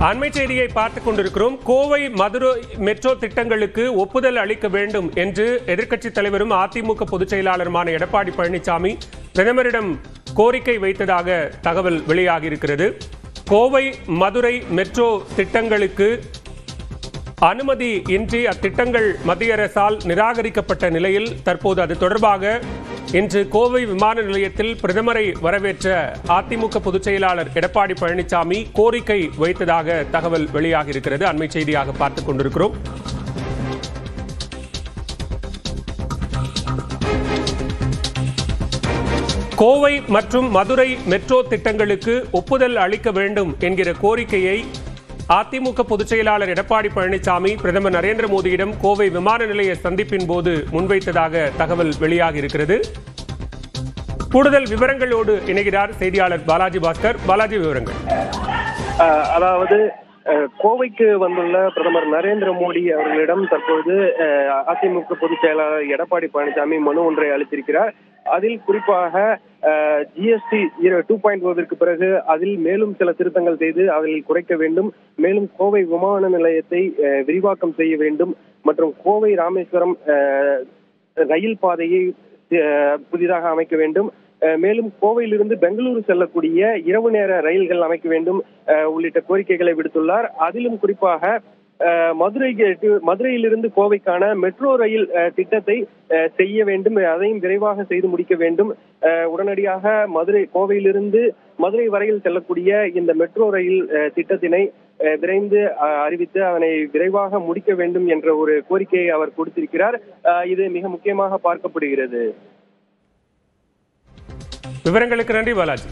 அண்மை செய்தியை பார்த்துக் கொண்டிருக்கிறோம். கோவை மதுரை மெட்ரோ திட்டங்களுக்கு ஒப்புதல் அளிக்க வேண்டும் என்று எதிர்க்கட்சித் தலைவரும் அதிமுக பொதுச் செயலாளருமான எடப்பாடி பழனிசாமி பிரதமரிடம் கோரிக்கை வைத்ததாக தகவல் வெளியாகியிருக்கிறது. கோவை மதுரை மெட்ரோ திட்டங்களுக்கு அனுமதி இன்றி அத்திட்டங்கள் மத்திய அரசால் நிராகரிக்கப்பட்ட நிலையில் தற்போது அது தொடர்பாக இன்று கோவை விமான நிலையத்தில் பிரதமரை வரவேற்ற அதிமுக பொதுச் செயலாளர் எடப்பாடி பழனிசாமி கோரிக்கை வைத்ததாக தகவல் வெளியாகியிருக்கிறது. அண்மை செய்தியாக பார்த்துக் கொண்டிருக்கிறோம். கோவை மற்றும் மதுரை மெட்ரோ திட்டங்களுக்கு ஒப்புதல் அளிக்க வேண்டும் என்கிற கோரிக்கையை அதிமுக பொதுச் செயலாளர் எடப்பாடி பழனிசாமி பிரதமர் நரேந்திர மோடியிடம் கோவை விமான நிலைய சந்திப்பின் போது முன்வைத்ததாக தகவல் வெளியாகி இருக்கிறது. கூடுதல் விவரங்களோடு இணைகிறார் செய்தியாளர் பாலாஜி பாஸ்கர். பாலாஜி, விவரங்கள். அதாவது கோவைக்கு வந்துள்ள பிரதமர் நரேந்திர மோடி அவர்களிடம் தற்போது அதிமுக பொதுச் செயலாளர் எடப்பாடி பழனிசாமி மனு ஒன்றை அளித்திருக்கிறார். அதில் குறிப்பாக ஜிஎஸ்டி 2.0 பிறகு அதில் மேலும் சில திருத்தங்கள் செய்து அதில் குறைக்க வேண்டும், மேலும் கோவை விமான நிலையத்தை விரிவாக்கம் செய்ய வேண்டும் மற்றும் கோவை ராமேஸ்வரம் ரயில் பாதையை புதிதாக அமைக்க வேண்டும், மேலும் கோவையிலிருந்து பெங்களூரு செல்லக்கூடிய இரவு நேர ரயில்கள் அமைக்க வேண்டும் உள்ளிட்ட கோரிக்கைகளை விடுத்துள்ளார். அதிலும் குறிப்பாக மதுரையிலிருந்து கோவைக்கான மெட்ரோ ரயில் திட்டத்தை செய்ய வேண்டும், அதையும் விரைவாக செய்து முடிக்க வேண்டும். உடனடியாக கோவையிலிருந்து மதுரை வரையில் செல்லக்கூடிய இந்த மெட்ரோ ரயில் திட்டத்தினை விரைந்து அறிவித்து அதனை விரைவாக முடிக்க வேண்டும் என்ற ஒரு கோரிக்கையை அவர் கொடுத்திருக்கிறார். இது மிக முக்கியமாக பார்க்கப்படுகிறது. விவரங்களுக்கு நன்றி பாலாஜி.